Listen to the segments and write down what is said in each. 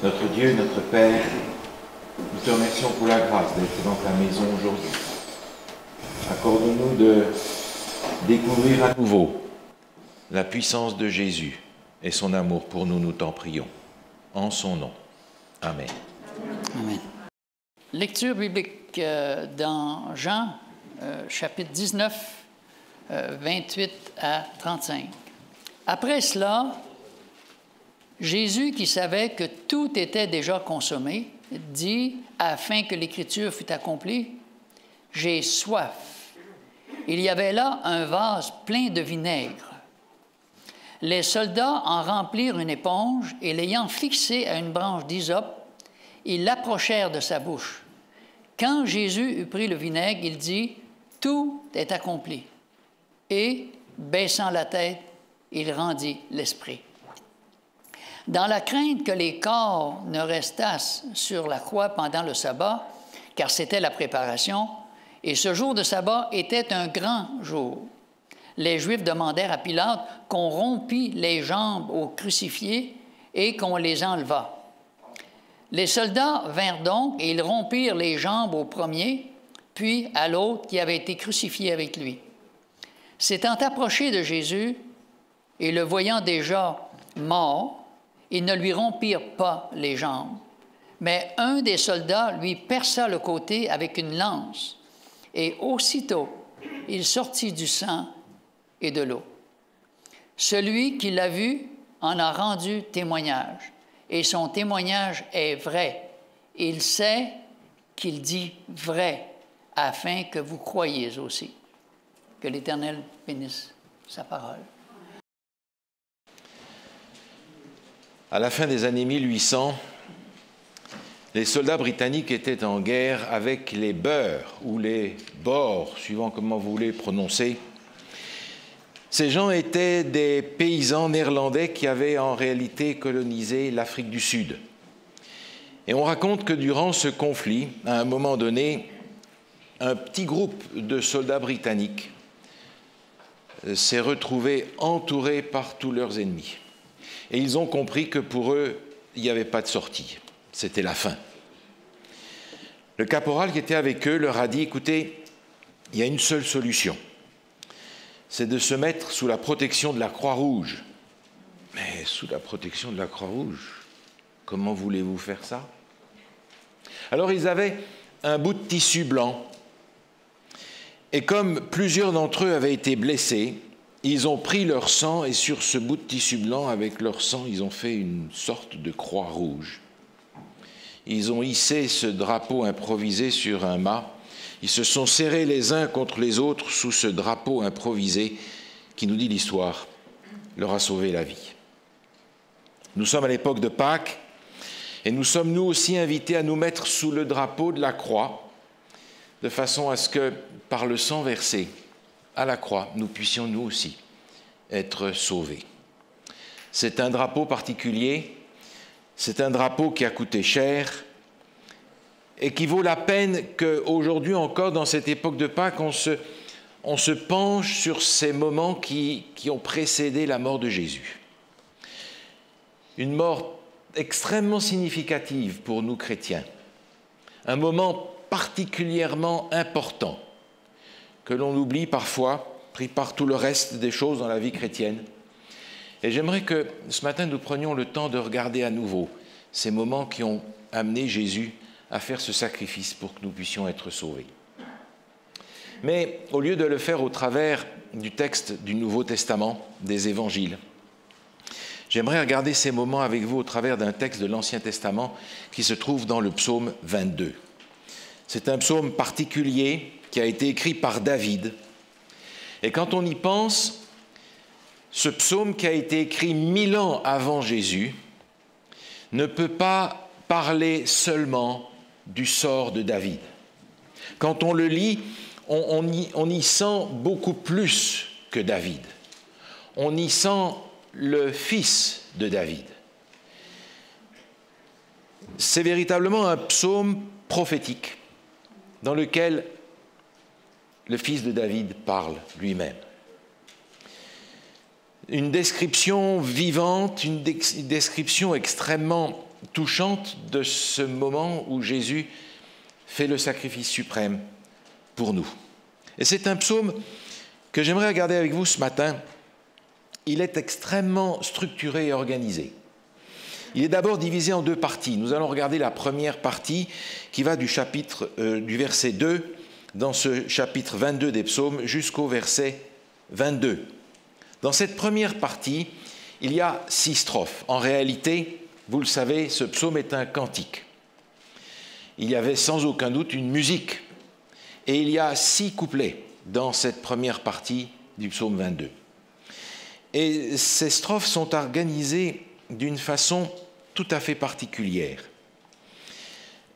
Notre Dieu, notre Père, nous te remercions pour la grâce d'être dans ta maison aujourd'hui. Accorde-nous de découvrir à nouveau la puissance de Jésus et son amour pour nous, nous t'en prions. En son nom. Amen. Amen. Lecture biblique dans Jean, chapitre 19, 28 à 35. Après cela, Jésus, qui savait que tout était déjà consommé, dit, afin que l'Écriture fût accomplie, « J'ai soif. » Il y avait là un vase plein de vinaigre. Les soldats en remplirent une éponge et l'ayant fixée à une branche d'hysope, ils l'approchèrent de sa bouche. Quand Jésus eut pris le vinaigre, il dit, « Tout est accompli. » Et, baissant la tête, il rendit l'esprit. Dans la crainte que les corps ne restassent sur la croix pendant le sabbat, car c'était la préparation, et ce jour de sabbat était un grand jour, les Juifs demandèrent à Pilate qu'on rompît les jambes aux crucifiés et qu'on les enlevât. Les soldats vinrent donc et ils rompirent les jambes au premier, puis à l'autre qui avait été crucifié avec lui. S'étant approchés de Jésus et le voyant déjà mort, ils ne lui rompirent pas les jambes, mais un des soldats lui perça le côté avec une lance, et aussitôt il sortit du sang et de l'eau. Celui qui l'a vu en a rendu témoignage, et son témoignage est vrai. Il sait qu'il dit vrai, afin que vous croyiez aussi. Que l'Éternel bénisse sa parole. À la fin des années 1800, les soldats britanniques étaient en guerre avec les Boers ou les Boers, suivant comment vous voulez prononcer. Ces gens étaient des paysans néerlandais qui avaient en réalité colonisé l'Afrique du Sud. Et on raconte que durant ce conflit, à un moment donné, un petit groupe de soldats britanniques s'est retrouvé entouré par tous leurs ennemis. Et ils ont compris que pour eux, il n'y avait pas de sortie. C'était la fin. Le caporal qui était avec eux leur a dit, écoutez, il y a une seule solution. C'est de se mettre sous la protection de la Croix-Rouge. Mais sous la protection de la Croix-Rouge, comment voulez-vous faire ça? Alors ils avaient un bout de tissu blanc. Et comme plusieurs d'entre eux avaient été blessés, ils ont pris leur sang et sur ce bout de tissu blanc, avec leur sang, ils ont fait une sorte de croix rouge. Ils ont hissé ce drapeau improvisé sur un mât. Ils se sont serrés les uns contre les autres sous ce drapeau improvisé qui, nous dit l'histoire, leur a sauvé la vie. Nous sommes à l'époque de Pâques et nous sommes nous aussi invités à nous mettre sous le drapeau de la croix de façon à ce que, par le sang versé à la croix, nous puissions nous aussi être sauvés. C'est un drapeau particulier, c'est un drapeau qui a coûté cher et qui vaut la peine qu'aujourd'hui encore, dans cette époque de Pâques, on se penche sur ces moments qui ont précédé la mort de Jésus. Une mort extrêmement significative pour nous chrétiens, un moment particulièrement important que l'on oublie parfois, pris par tout le reste des choses dans la vie chrétienne. Et j'aimerais que ce matin, nous prenions le temps de regarder à nouveau ces moments qui ont amené Jésus à faire ce sacrifice pour que nous puissions être sauvés. Mais au lieu de le faire au travers du texte du Nouveau Testament, des Évangiles, j'aimerais regarder ces moments avec vous au travers d'un texte de l'Ancien Testament qui se trouve dans le psaume 22. C'est un psaume particulier qui a été écrit par David. Et quand on y pense, ce psaume qui a été écrit 1000 ans avant Jésus ne peut pas parler seulement du sort de David. Quand on le lit, on y sent beaucoup plus que David. On y sent le fils de David. C'est véritablement un psaume prophétique dans lequel le fils de David parle lui-même. Une description vivante, une description extrêmement touchante de ce moment où Jésus fait le sacrifice suprême pour nous. Et c'est un psaume que j'aimerais regarder avec vous ce matin. Il est extrêmement structuré et organisé. Il est d'abord divisé en deux parties. Nous allons regarder la première partie qui va du verset 2 dans ce chapitre 22 des psaumes jusqu'au verset 22. Dans cette première partie, il y a 6 strophes. En réalité, vous le savez, ce psaume est un cantique. Il y avait sans aucun doute une musique. Et il y a 6 couplets dans cette première partie du psaume 22. Et ces strophes sont organisées d'une façon tout à fait particulière.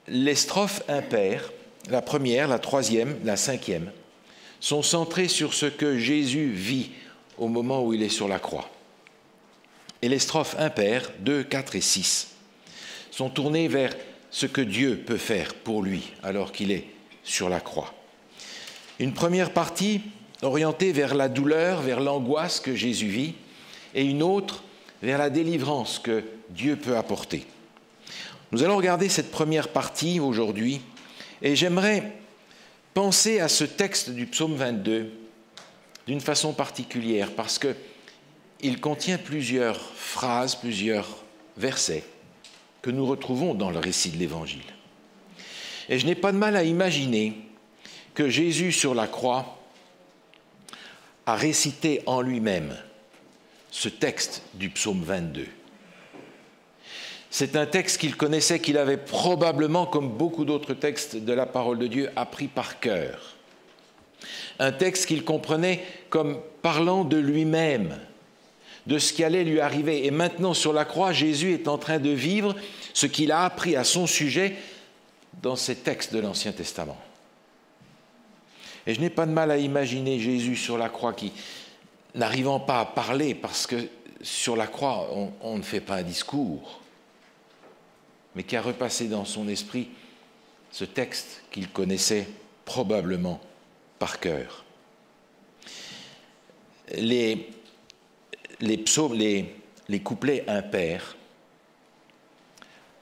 Les strophes impaires, la première, la troisième, la cinquième, sont centrées sur ce que Jésus vit au moment où il est sur la croix. Et les strophes impaires, 2, 4 et 6, sont tournées vers ce que Dieu peut faire pour lui alors qu'il est sur la croix. Une première partie orientée vers la douleur, vers l'angoisse que Jésus vit, et une autre vers la délivrance que Dieu peut apporter. Nous allons regarder cette première partie aujourd'hui, et j'aimerais penser à ce texte du psaume 22 d'une façon particulière, parce qu'il contient plusieurs phrases, plusieurs versets que nous retrouvons dans le récit de l'Évangile. Et je n'ai pas de mal à imaginer que Jésus sur la croix a récité en lui-même ce texte du psaume 22. C'est un texte qu'il connaissait, qu'il avait probablement, comme beaucoup d'autres textes de la parole de Dieu, appris par cœur. Un texte qu'il comprenait comme parlant de lui-même, de ce qui allait lui arriver. Et maintenant, sur la croix, Jésus est en train de vivre ce qu'il a appris à son sujet dans ces textes de l'Ancien Testament. Et je n'ai pas de mal à imaginer Jésus sur la croix qui, n'arrivant pas à parler, parce que sur la croix, on ne fait pas un discours, mais qui a repassé dans son esprit ce texte qu'il connaissait probablement par cœur. Les psaumes, les couplets impairs,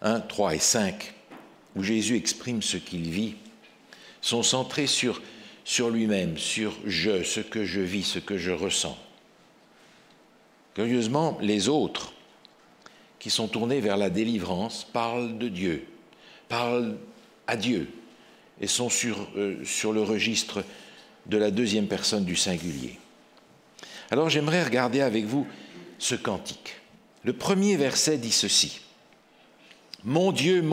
1, 3 et 5, où Jésus exprime ce qu'il vit, sont centrés sur lui-même, sur ce que je vis, ce que je ressens. Curieusement, les autres, qui sont tournés vers la délivrance, parlent de Dieu, parlent à Dieu, et sont sur le registre de la deuxième personne du singulier. Alors j'aimerais regarder avec vous ce cantique. Le premier verset dit ceci. « Mon Dieu,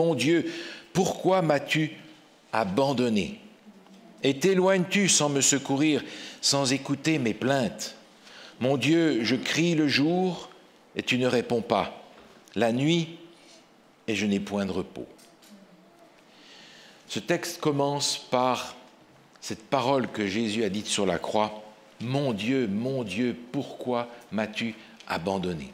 pourquoi m'as-tu abandonné ? Et t'éloignes-tu sans me secourir, sans écouter mes plaintes ? Mon Dieu, je crie le jour et tu ne réponds pas, la nuit et je n'ai point de repos. » Ce texte commence par cette parole que Jésus a dite sur la croix. « Mon Dieu, pourquoi m'as-tu abandonné ?»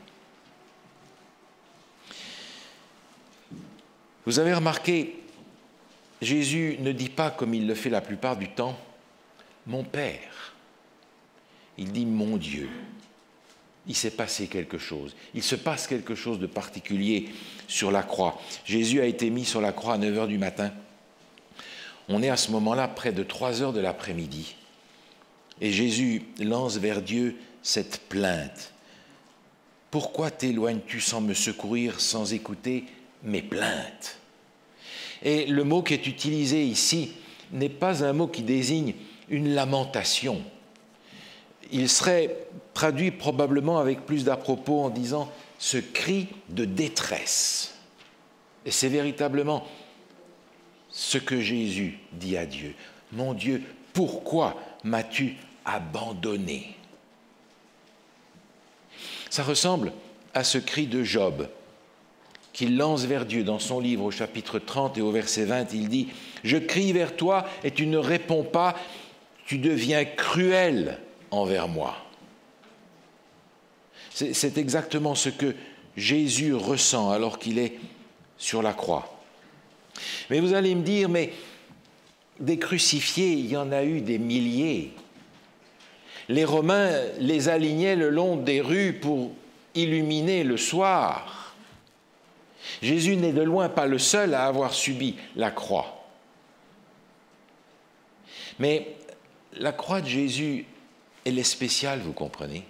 Vous avez remarqué, Jésus ne dit pas, comme il le fait la plupart du temps, « Mon Père ». Il dit « Mon Dieu ». Il s'est passé quelque chose. Il se passe quelque chose de particulier sur la croix. Jésus a été mis sur la croix à 9 h du matin. On est à ce moment-là près de 3 h de l'après-midi. Et Jésus lance vers Dieu cette plainte. « Pourquoi t'éloignes-tu sans me secourir, sans écouter mes plaintes ?» Et le mot qui est utilisé ici n'est pas un mot qui désigne une lamentation. Il serait traduit probablement avec plus d'à-propos en disant « ce cri de détresse ». Et c'est véritablement ce que Jésus dit à Dieu. « Mon Dieu, pourquoi m'as-tu abandonné ?» Ça ressemble à ce cri de Job qu'il lance vers Dieu dans son livre au chapitre 30 et au verset 20. Il dit « Je crie vers toi et tu ne réponds pas, tu deviens cruel envers moi. » C'est exactement ce que Jésus ressent alors qu'il est sur la croix. Mais vous allez me dire, mais des crucifiés, il y en a eu des milliers. Les Romains les alignaient le long des rues pour illuminer le soir. Jésus n'est de loin pas le seul à avoir subi la croix. Mais la croix de Jésus, elle est spéciale, vous comprenez?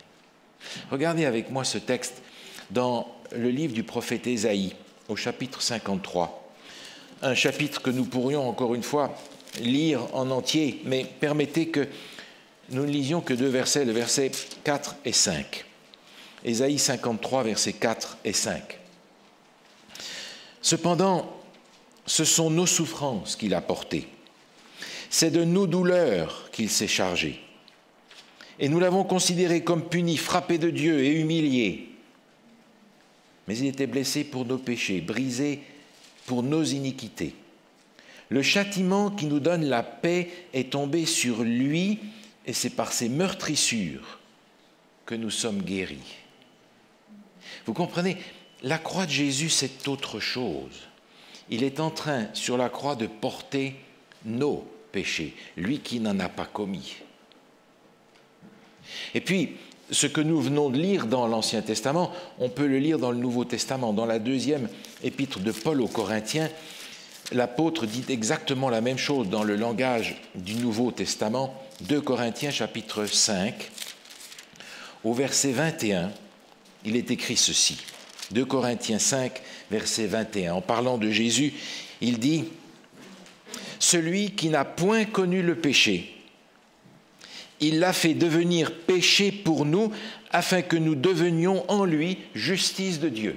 Regardez avec moi ce texte dans le livre du prophète Ésaïe, au chapitre 53. Un chapitre que nous pourrions encore une fois lire en entier, mais permettez que nous ne lisions que 2 versets, le verset 4 et 5. Ésaïe 53, versets 4 et 5. Cependant, ce sont nos souffrances qu'il a portées. C'est de nos douleurs qu'il s'est chargé. Et nous l'avons considéré comme puni, frappé de Dieu et humilié. Mais il était blessé pour nos péchés, brisé pour nos iniquités. Le châtiment qui nous donne la paix est tombé sur lui, et c'est par ses meurtrissures que nous sommes guéris. Vous comprenez, la croix de Jésus, c'est autre chose. Il est en train, sur la croix, de porter nos péchés, lui qui n'en a pas commis. Et puis, ce que nous venons de lire dans l'Ancien Testament, on peut le lire dans le Nouveau Testament. Dans la 2e épître de Paul aux Corinthiens, l'apôtre dit exactement la même chose dans le langage du Nouveau Testament. 2 Corinthiens chapitre 5, au verset 21, il est écrit ceci. 2 Corinthiens 5, verset 21. En parlant de Jésus, il dit « Celui qui n'a point connu le péché, il l'a fait devenir péché pour nous, afin que nous devenions en lui justice de Dieu. »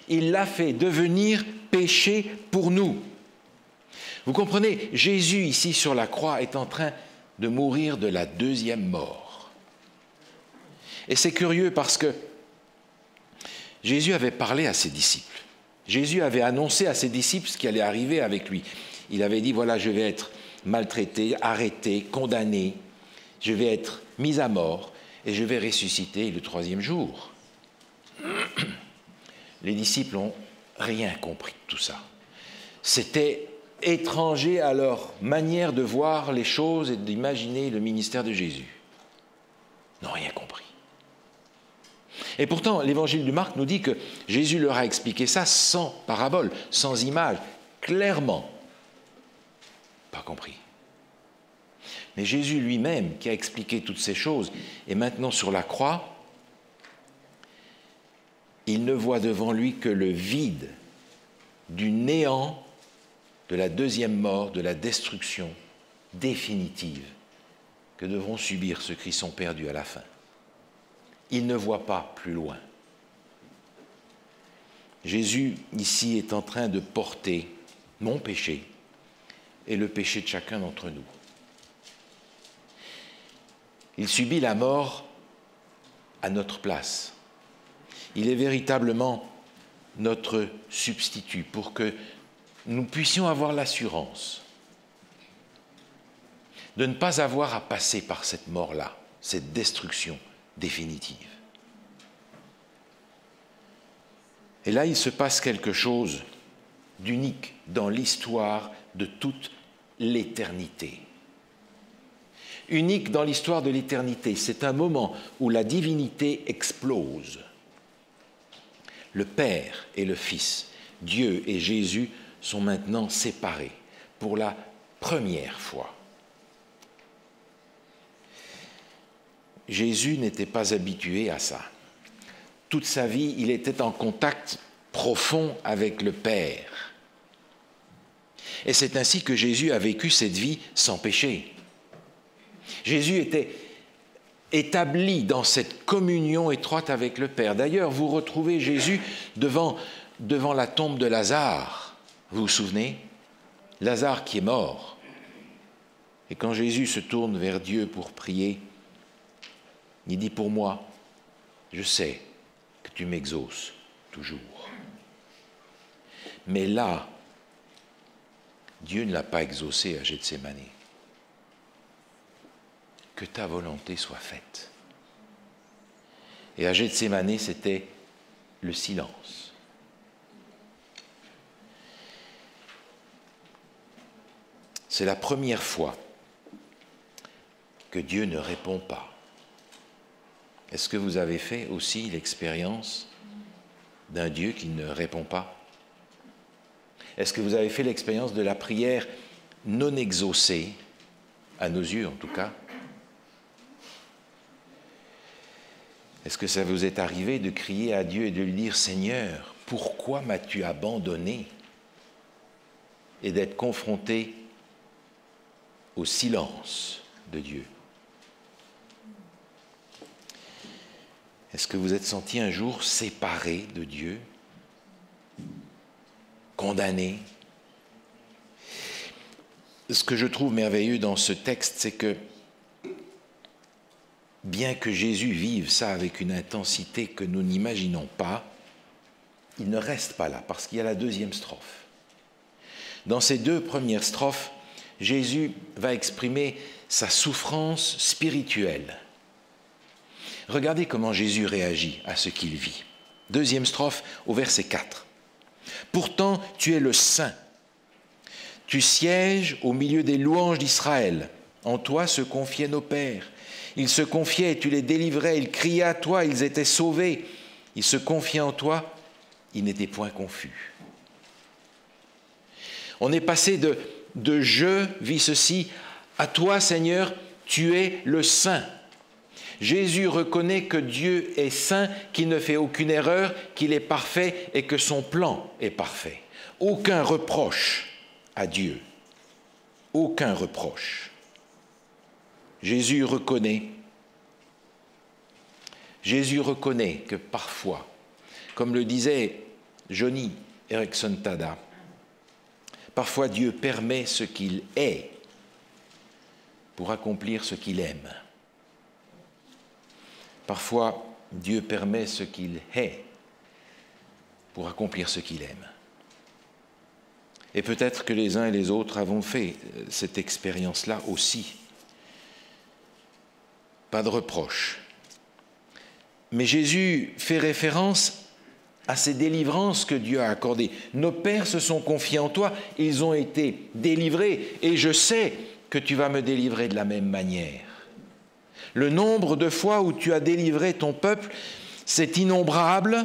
Il l'a fait devenir péché pour nous. Vous comprenez, Jésus, ici sur la croix, est en train de mourir de la 2e mort. Et c'est curieux parce que Jésus avait parlé à ses disciples. Jésus avait annoncé à ses disciples ce qui allait arriver avec lui. Il avait dit, voilà, je vais être maltraité, arrêté, condamné, je vais être mis à mort et je vais ressusciter le 3e jour. Les disciples n'ont rien compris de tout ça. C'était étranger à leur manière de voir les choses et d'imaginer le ministère de Jésus. Ils n'ont rien compris. Et pourtant, l'évangile de Marc nous dit que Jésus leur a expliqué ça sans parabole, sans image, clairement. Pas compris. Mais Jésus lui-même, qui a expliqué toutes ces choses, est maintenant sur la croix. Il ne voit devant lui que le vide du néant, de la 2e mort, de la destruction définitive que devront subir ceux qui sont perdus à la fin. Il ne voit pas plus loin. Jésus, ici, est en train de porter mon péché et le péché de chacun d'entre nous. Il subit la mort à notre place. Il est véritablement notre substitut pour que nous puissions avoir l'assurance de ne pas avoir à passer par cette mort-là, cette destruction définitive. Et là, il se passe quelque chose d'unique dans l'histoire de toute l'éternité. Unique dans l'histoire de l'éternité, c'est un moment où la divinité explose. Le Père et le Fils, Dieu et Jésus sont maintenant séparés pour la première fois. Jésus n'était pas habitué à ça. Toute sa vie, il était en contact profond avec le Père. Et c'est ainsi que Jésus a vécu cette vie sans péché. Jésus était établi dans cette communion étroite avec le Père. D'ailleurs, vous retrouvez Jésus devant la tombe de Lazare. Vous vous souvenez? Lazare qui est mort. Et quand Jésus se tourne vers Dieu pour prier, il dit, pour moi, je sais que tu m'exauces toujours. Mais là, Dieu ne l'a pas exaucé à Gethsémani. Que ta volonté soit faite. Et à Gethsémani, c'était le silence. C'est la première fois que Dieu ne répond pas. Est-ce que vous avez fait aussi l'expérience d'un Dieu qui ne répond pas? Est-ce que vous avez fait l'expérience de la prière non exaucée, à nos yeux en tout cas? Est-ce que ça vous est arrivé de crier à Dieu et de lui dire « Seigneur, pourquoi m'as-tu abandonné ?» et d'être confronté au silence de Dieu? Est-ce que vous êtes senti un jour séparé de Dieu, condamné? Ce que je trouve merveilleux dans ce texte, c'est que bien que Jésus vive ça avec une intensité que nous n'imaginons pas, il ne reste pas là, parce qu'il y a la deuxième strophe. Dans ces deux premières strophes, Jésus va exprimer sa souffrance spirituelle. Regardez comment Jésus réagit à ce qu'il vit. Deuxième strophe au verset 4. « Pourtant, tu es le Saint. Tu sièges au milieu des louanges d'Israël. En toi se confiaient nos pères. Ils se confiaient et tu les délivrais. Ils criaient à toi, ils étaient sauvés. Ils se confiaient en toi, ils n'étaient point confus. » On est passé de « je vis ceci » à « toi, Seigneur, tu es le Saint ». Jésus reconnaît que Dieu est saint, qu'il ne fait aucune erreur, qu'il est parfait et que son plan est parfait. Aucun reproche à Dieu. Aucun reproche. Jésus reconnaît que parfois, comme le disait Joni Eareckson Tada, parfois Dieu permet ce qu'il est pour accomplir ce qu'il aime. Parfois, Dieu permet ce qu'il est pour accomplir ce qu'il aime. Et peut-être que les uns et les autres avons fait cette expérience-là aussi. Pas de reproche. Mais Jésus fait référence à ces délivrances que Dieu a accordées. Nos pères se sont confiés en toi, ils ont été délivrés, et je sais que tu vas me délivrer de la même manière. Le nombre de fois où tu as délivré ton peuple, c'est innombrable.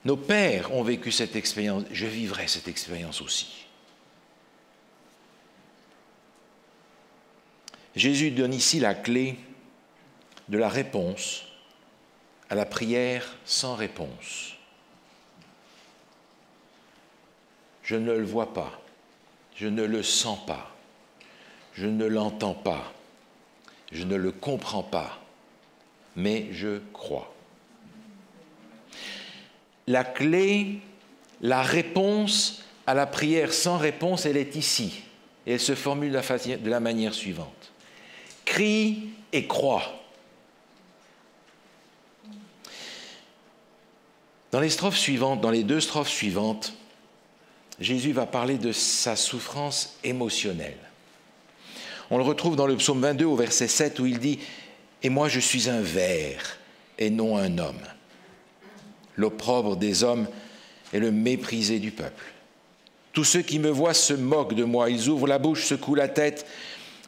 Nos pères ont vécu cette expérience. Je vivrai cette expérience aussi. Jésus donne ici la clé de la réponse à la prière sans réponse. Je ne le vois pas, je ne le sens pas, je ne l'entends pas. Je ne le comprends pas, mais je crois. La clé, la réponse à la prière sans réponse, elle est ici. Et elle se formule de la manière suivante. Crie et crois. Dans les strophes suivantes, dans les deux strophes suivantes, Jésus va parler de sa souffrance émotionnelle. On le retrouve dans le psaume 22 au verset 7 où il dit « Et moi je suis un ver et non un homme. L'opprobre des hommes est le méprisé du peuple. Tous ceux qui me voient se moquent de moi, ils ouvrent la bouche, secouent la tête.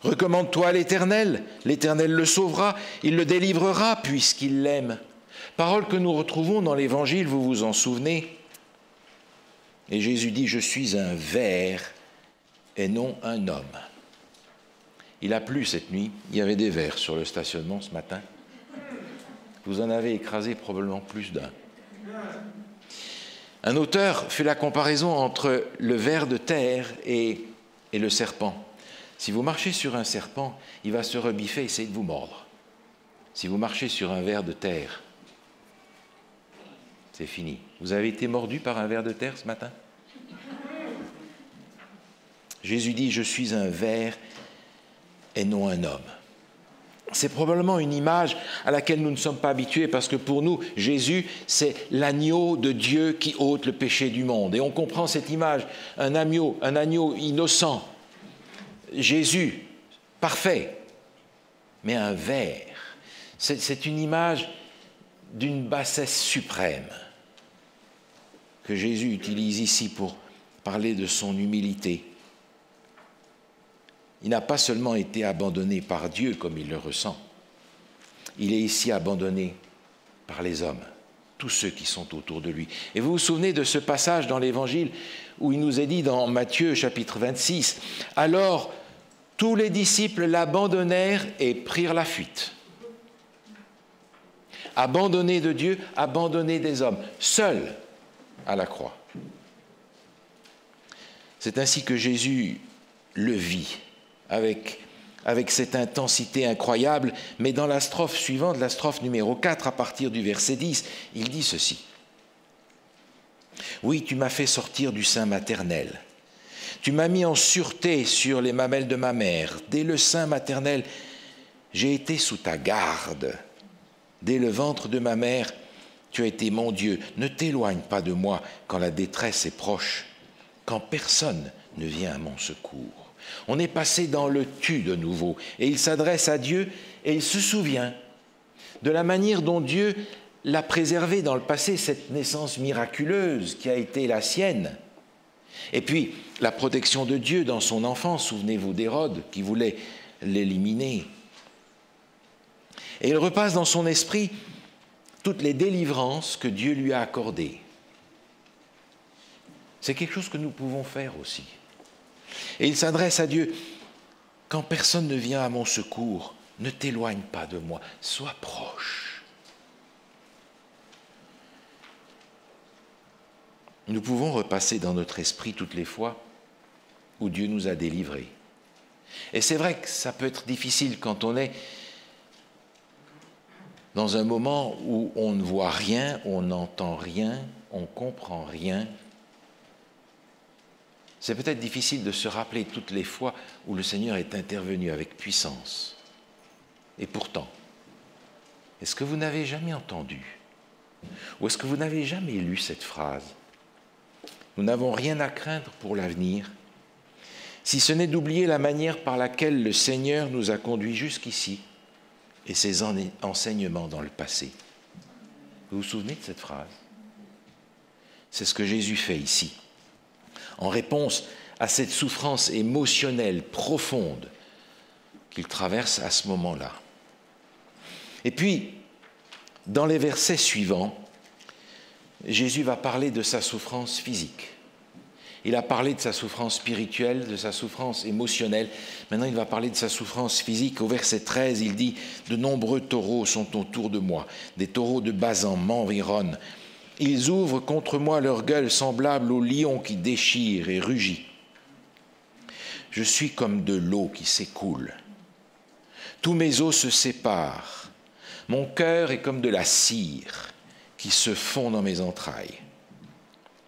Recommande-toi à l'Éternel, l'Éternel le sauvera, il le délivrera puisqu'il l'aime. » Parole que nous retrouvons dans l'Évangile, vous vous en souvenez. Et Jésus dit « Je suis un ver et non un homme. » Il a plu cette nuit, il y avait des vers sur le stationnement ce matin. Vous en avez écrasé probablement plus d'un. Un auteur fait la comparaison entre le ver de terre et le serpent. Si vous marchez sur un serpent, il va se rebiffer et essayer de vous mordre. Si vous marchez sur un ver de terre, c'est fini. Vous avez été mordu par un ver de terre ce matin? Jésus dit « Je suis un ver et non un homme ». C'est probablement une image à laquelle nous ne sommes pas habitués parce que pour nous, Jésus, c'est l'agneau de Dieu qui ôte le péché du monde. Et on comprend cette image, un agneau innocent, Jésus, parfait, mais un ver. C'est une image d'une bassesse suprême que Jésus utilise ici pour parler de son humilité. Il n'a pas seulement été abandonné par Dieu comme il le ressent, il est ici abandonné par les hommes. tous ceux qui sont autour de lui. Et vous vous souvenez de ce passage dans l'Évangile où il nous est dit dans Matthieu chapitre 26, « Alors tous les disciples l'abandonnèrent et prirent la fuite. » Abandonné de Dieu, abandonné des hommes, seul à la croix. C'est ainsi que Jésus le vit, avec cette intensité incroyable, mais dans la strophe suivante, la strophe numéro 4, à partir du verset 10, il dit ceci. « Oui, tu m'as fait sortir du sein maternel. Tu m'as mis en sûreté sur les mamelles de ma mère. Dès le sein maternel, j'ai été sous ta garde. Dès le ventre de ma mère, tu as été mon Dieu. Ne t'éloigne pas de moi quand la détresse est proche, quand personne ne vient à mon secours. » On est passé dans le tu de nouveau, et il s'adresse à Dieu et il se souvient de la manière dont Dieu l'a préservé dans le passé, cette naissance miraculeuse qui a été la sienne. Et puis, la protection de Dieu dans son enfance, souvenez-vous d'Hérode qui voulait l'éliminer. Et il repasse dans son esprit toutes les délivrances que Dieu lui a accordées. C'est quelque chose que nous pouvons faire aussi. Et il s'adresse à Dieu. « Quand personne ne vient à mon secours, ne t'éloigne pas de moi, sois proche. » Nous pouvons repasser dans notre esprit toutes les fois où Dieu nous a délivrés. Et c'est vrai que ça peut être difficile quand on est dans un moment où on ne voit rien, on n'entend rien, on ne comprend rien. C'est peut-être difficile de se rappeler toutes les fois où le Seigneur est intervenu avec puissance. Et pourtant, est-ce que vous n'avez jamais entendu? Ou est-ce que vous n'avez jamais lu cette phrase? Nous n'avons rien à craindre pour l'avenir, si ce n'est d'oublier la manière par laquelle le Seigneur nous a conduits jusqu'ici et ses enseignements dans le passé. Vous vous souvenez de cette phrase? C'est ce que Jésus fait ici, en réponse à cette souffrance émotionnelle profonde qu'il traverse à ce moment-là. Et puis, dans les versets suivants, Jésus va parler de sa souffrance physique. Il a parlé de sa souffrance spirituelle, de sa souffrance émotionnelle. Maintenant, il va parler de sa souffrance physique. Au verset 13, il dit « De nombreux taureaux sont autour de moi. Des taureaux de Basan m'environnent. Ils ouvrent contre moi leur gueule semblable au lion qui déchire et rugit. Je suis comme de l'eau qui s'écoule. Tous mes os se séparent. Mon cœur est comme de la cire qui se fond dans mes entrailles.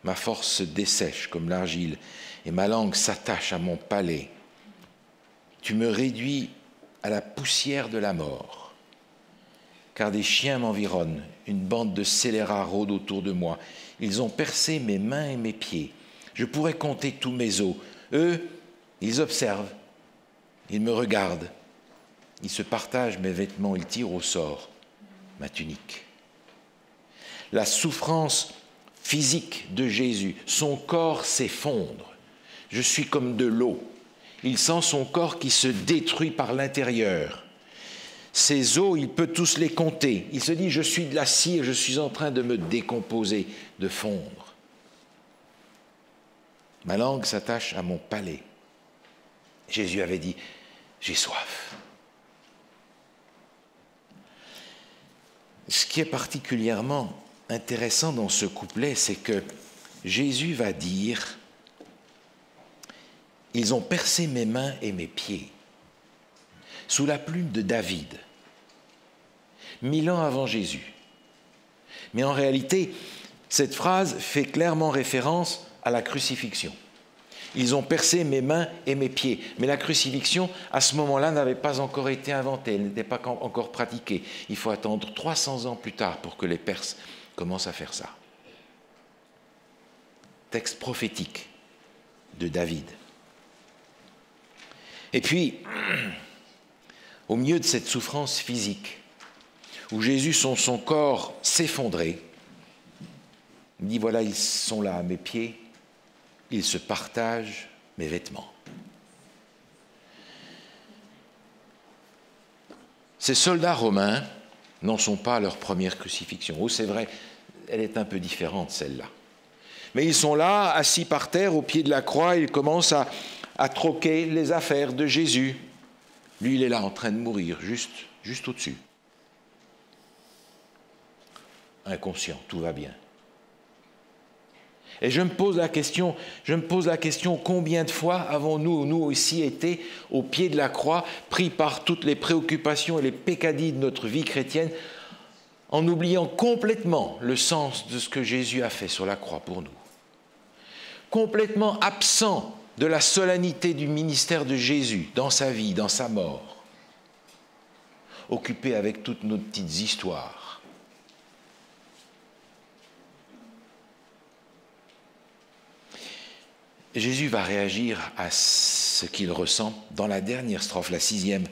Ma force se dessèche comme l'argile et ma langue s'attache à mon palais. Tu me réduis à la poussière de la mort, car des chiens m'environnent, une bande de scélérats rôde autour de moi. Ils ont percé mes mains et mes pieds. Je pourrais compter tous mes os. Eux, ils observent, ils me regardent. Ils se partagent mes vêtements, ils tirent au sort ma tunique. La souffrance physique de Jésus, son corps s'effondre. Je suis comme de l'eau. Il sent son corps qui se détruit par l'intérieur. Ses os, il peut tous les compter. Il se dit, je suis de la cire, je suis en train de me décomposer, de fondre. Ma langue s'attache à mon palais. Jésus avait dit, j'ai soif. Ce qui est particulièrement intéressant dans ce couplet, c'est que Jésus va dire « Ils ont percé mes mains et mes pieds » sous la plume de David, 1000 ans avant Jésus. Mais en réalité, cette phrase fait clairement référence à la crucifixion. Ils ont percé mes mains et mes pieds. Mais la crucifixion, à ce moment-là, n'avait pas encore été inventée, elle n'était pas encore pratiquée. Il faut attendre 300 ans plus tard pour que les Perses commencent à faire ça. Texte prophétique de David. Et puis, au milieu de cette souffrance physique, où Jésus sent son corps s'effondrer, il dit, voilà, ils sont là à mes pieds, ils se partagent mes vêtements. Ces soldats romains n'en sont pas à leur première crucifixion. Oh, c'est vrai, elle est un peu différente, celle-là. Mais ils sont là, assis par terre, au pied de la croix, ils commencent à troquer les affaires de Jésus. Lui, il est là en train de mourir, juste au-dessus. Inconscient, tout va bien. Et je me pose la question, combien de fois avons-nous, nous aussi, été au pied de la croix, pris par toutes les préoccupations et les peccadilles de notre vie chrétienne, en oubliant complètement le sens de ce que Jésus a fait sur la croix pour nous. Complètement absent de la solennité du ministère de Jésus dans sa vie, dans sa mort. Occupé avec toutes nos petites histoires. Jésus va réagir à ce qu'il ressent dans la dernière strophe, la 6e,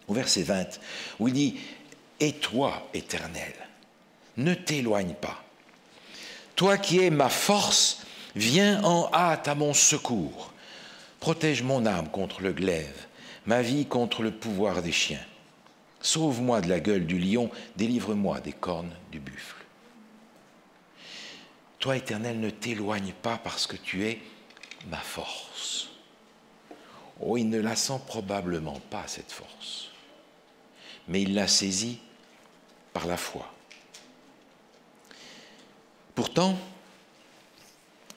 au verset 20, où il dit « Et toi, Éternel, ne t'éloigne pas. Toi qui es ma force, viens en hâte à mon secours. Protège mon âme contre le glaive, ma vie contre le pouvoir des chiens. Sauve-moi de la gueule du lion, délivre-moi des cornes du buffle. Toi, Éternel, ne t'éloigne pas parce que tu es ma force. » Oh, il ne la sent probablement pas, cette force. Mais il l'a saisie par la foi. Pourtant,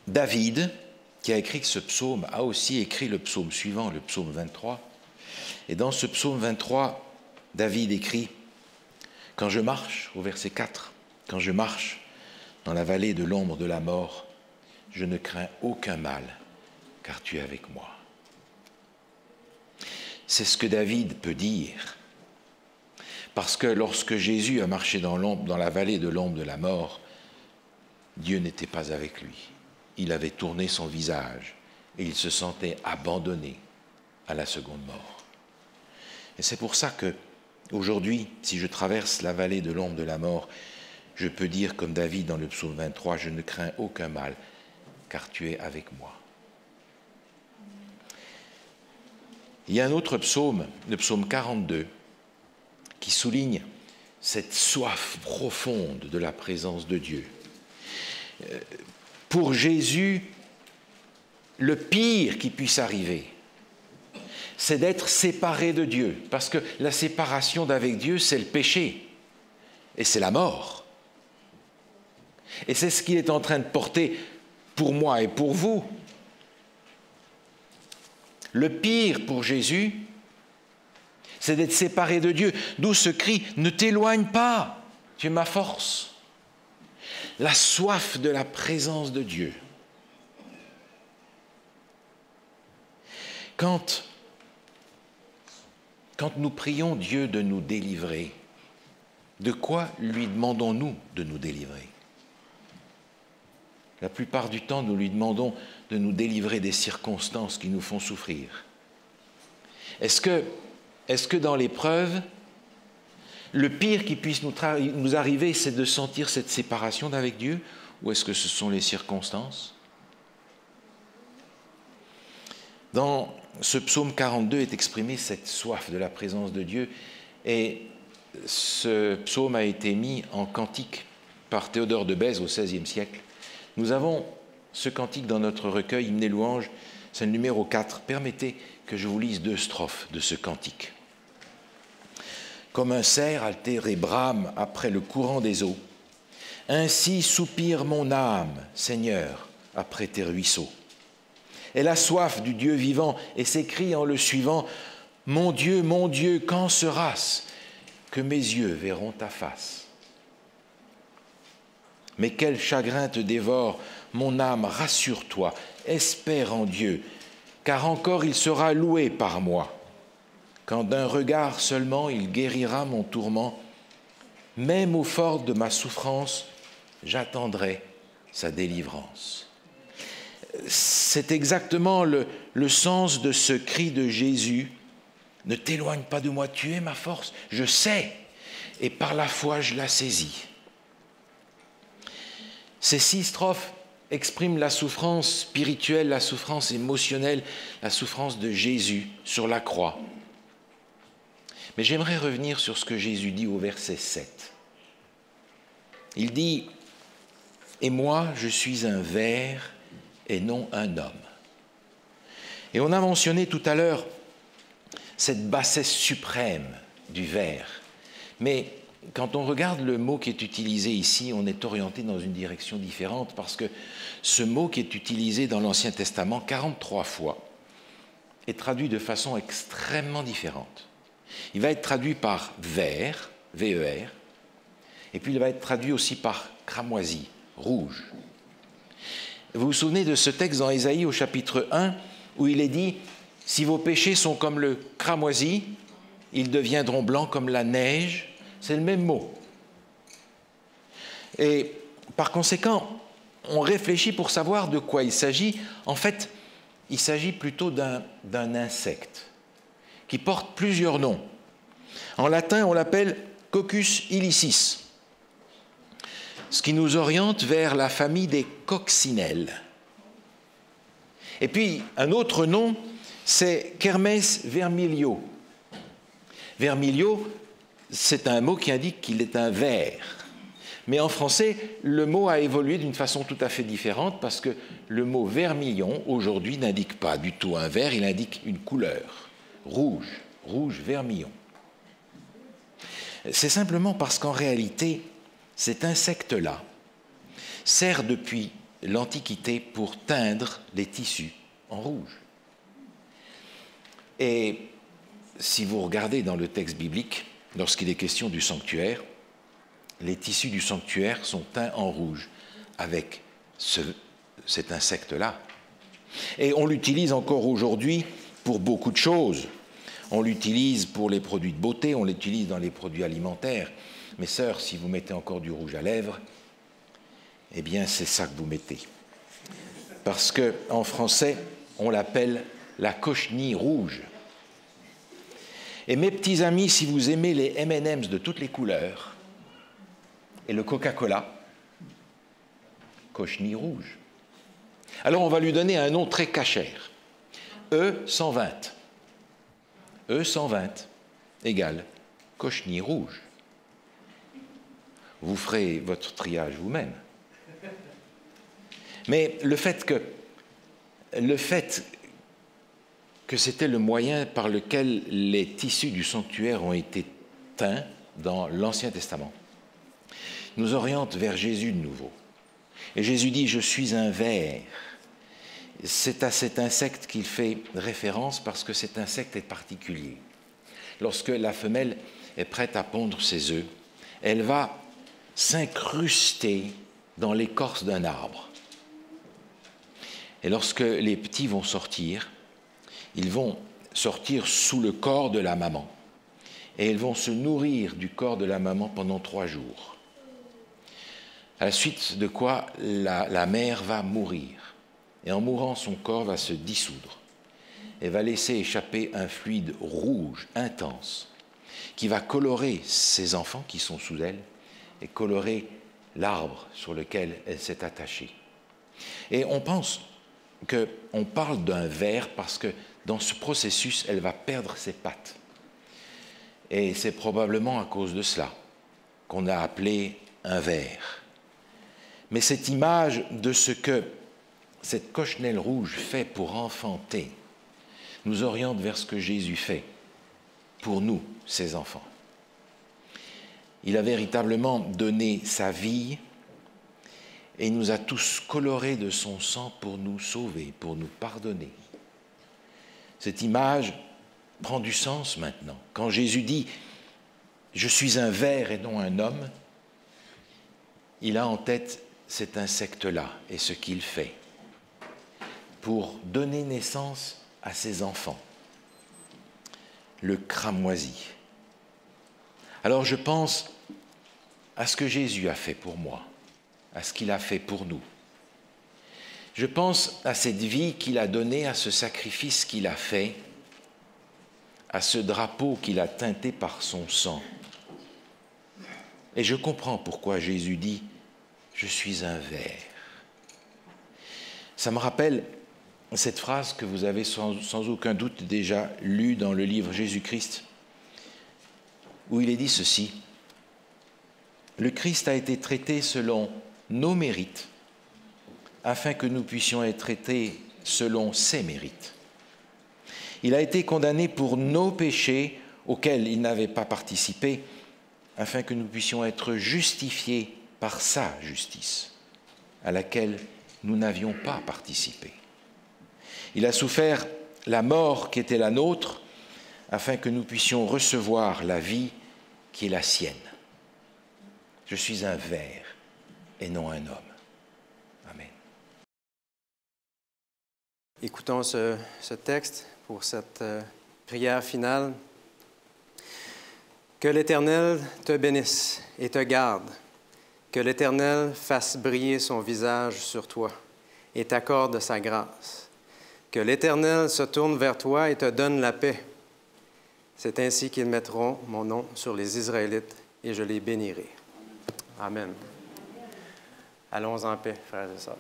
David, qui a écrit ce psaume, a aussi écrit le psaume suivant, le psaume 23. Et dans ce psaume 23, David écrit « Quand je marche », au verset 4, « Quand je marche dans la vallée de l'ombre de la mort, je ne crains aucun mal, car tu es avec moi. » C'est ce que David peut dire. Parce que lorsque Jésus a marché dans la vallée de l'ombre de la mort, Dieu n'était pas avec lui. Il avait tourné son visage et il se sentait abandonné à la seconde mort. Et c'est pour ça que, aujourd'hui, si je traverse la vallée de l'ombre de la mort, je peux dire comme David dans le psaume 23, « Je ne crains aucun mal, car tu es avec moi. » Il y a un autre psaume, le psaume 42, qui souligne cette soif profonde de la présence de Dieu. Pour Jésus, le pire qui puisse arriver, c'est d'être séparé de Dieu, parce que la séparation d'avec Dieu, c'est le péché, et c'est la mort. Et c'est ce qu'il est en train de porter pour moi et pour vous. Le pire pour Jésus, c'est d'être séparé de Dieu. D'où ce cri « Ne t'éloigne pas, tu es ma force ». La soif de la présence de Dieu. Quand nous prions Dieu de nous délivrer, de quoi lui demandons-nous de nous délivrer ? La plupart du temps, nous lui demandons de nous délivrer des circonstances qui nous font souffrir. Est-ce que dans l'épreuve, le pire qui puisse nous arriver, c'est de sentir cette séparation d'avec Dieu, ou est-ce que ce sont les circonstances ? Dans ce psaume 42 est exprimée cette soif de la présence de Dieu, et ce psaume a été mis en cantique par Théodore de Bèze au XVIe siècle. Nous avons ce cantique dans notre recueil Hymnes et louanges, c'est le numéro 4. Permettez que je vous lise 2 strophes de ce cantique. Comme un cerf altéré brame après le courant des eaux, ainsi soupire mon âme, Seigneur, après tes ruisseaux. Elle a soif du Dieu vivant et s'écrie en le suivant, mon Dieu, quand sera-ce que mes yeux verront ta face ? Mais quel chagrin te dévore, mon âme, rassure-toi, espère en Dieu, car encore il sera loué par moi. Quand d'un regard seulement il guérira mon tourment, même au fort de ma souffrance, j'attendrai sa délivrance. C'est exactement le sens de ce cri de Jésus. Ne t'éloigne pas de moi, tu es ma force, je sais, et par la foi je la saisis. Ces 6 strophes expriment la souffrance spirituelle, la souffrance émotionnelle, la souffrance de Jésus sur la croix. Mais j'aimerais revenir sur ce que Jésus dit au verset 7. Il dit et moi, je suis un ver et non un homme. Et on a mentionné tout à l'heure cette bassesse suprême du ver. Mais quand on regarde le mot qui est utilisé ici, on est orienté dans une direction différente parce que ce mot qui est utilisé dans l'Ancien Testament 43 fois est traduit de façon extrêmement différente. Il va être traduit par ver, V-E-R, et puis il va être traduit aussi par cramoisi, rouge. Vous vous souvenez de ce texte dans Ésaïe au chapitre 1 où il est dit « Si vos péchés sont comme le cramoisi, ils deviendront blancs comme la neige ». C'est le même mot. Et par conséquent, on réfléchit pour savoir de quoi il s'agit. En fait, il s'agit plutôt d'un insecte qui porte plusieurs noms. En latin, on l'appelle Coccus ilicis, ce qui nous oriente vers la famille des coccinelles. Et puis, un autre nom, c'est Kermes vermilio. Vermilio, c'est un mot qui indique qu'il est un ver. Mais en français, le mot a évolué d'une façon tout à fait différente parce que le mot vermillon, aujourd'hui, n'indique pas du tout un ver, il indique une couleur, rouge, rouge vermillon. C'est simplement parce qu'en réalité, cet insecte-là sert depuis l'Antiquité pour teindre les tissus en rouge. Et si vous regardez dans le texte biblique, lorsqu'il est question du sanctuaire, les tissus du sanctuaire sont teints en rouge avec cet insecte-là. Et on l'utilise encore aujourd'hui pour beaucoup de choses. On l'utilise pour les produits de beauté, on l'utilise dans les produits alimentaires. Mes sœurs, si vous mettez encore du rouge à lèvres, eh bien c'est ça que vous mettez. Parce qu'en français, on l'appelle la cochenille rouge. Et mes petits amis, si vous aimez les M&M's de toutes les couleurs et le Coca-Cola, cochenille rouge. Alors on va lui donner un nom très cachère. E120. E120 égale cochenille rouge. Vous ferez votre triage vous-même. Mais le fait que c'était le moyen par lequel les tissus du sanctuaire ont été teints dans l'Ancien Testament nous oriente vers Jésus de nouveau. Et Jésus dit « Je suis un ver ». C'est à cet insecte qu'il fait référence parce que cet insecte est particulier. Lorsque la femelle est prête à pondre ses œufs, elle va s'incruster dans l'écorce d'un arbre. Et lorsque les petits vont sortir, ils vont sortir sous le corps de la maman et ils vont se nourrir du corps de la maman pendant 3 jours. À la suite de quoi la mère va mourir. Et en mourant, son corps va se dissoudre et va laisser échapper un fluide rouge intense qui va colorer ses enfants qui sont sous elle et colorer l'arbre sur lequel elle s'est attachée. Et on pense qu'on parle d'un ver parce que dans ce processus, elle va perdre ses pattes. Et c'est probablement à cause de cela qu'on a appelé un ver. Mais cette image de ce que cette cochenelle rouge fait pour enfanter nous oriente vers ce que Jésus fait pour nous, ses enfants. Il a véritablement donné sa vie et il nous a tous colorés de son sang pour nous sauver, pour nous pardonner. Cette image prend du sens maintenant. Quand Jésus dit « Je suis un ver et non un homme », il a en tête cet insecte-là et ce qu'il fait pour donner naissance à ses enfants, le cramoisi. Alors je pense à ce que Jésus a fait pour moi, à ce qu'il a fait pour nous. Je pense à cette vie qu'il a donnée, à ce sacrifice qu'il a fait, à ce drapeau qu'il a teinté par son sang. Et je comprends pourquoi Jésus dit « Je suis un ver ». Ça me rappelle cette phrase que vous avez sans aucun doute déjà lue dans le livre Jésus-Christ, où il est dit ceci: « Le Christ a été traité selon nos mérites afin que nous puissions être traités selon ses mérites. Il a été condamné pour nos péchés auxquels il n'avait pas participé, afin que nous puissions être justifiés par sa justice, à laquelle nous n'avions pas participé. Il a souffert la mort qui était la nôtre, afin que nous puissions recevoir la vie qui est la sienne. Je suis un ver et non un homme. Amen. Écoutons ce texte pour cette prière finale. Que l'Éternel te bénisse et te garde. Que l'Éternel fasse briller son visage sur toi et t'accorde sa grâce. Que l'Éternel se tourne vers toi et te donne la paix. C'est ainsi qu'ils mettront mon nom sur les Israélites et je les bénirai. Amen. Allons en paix, frères et sœurs.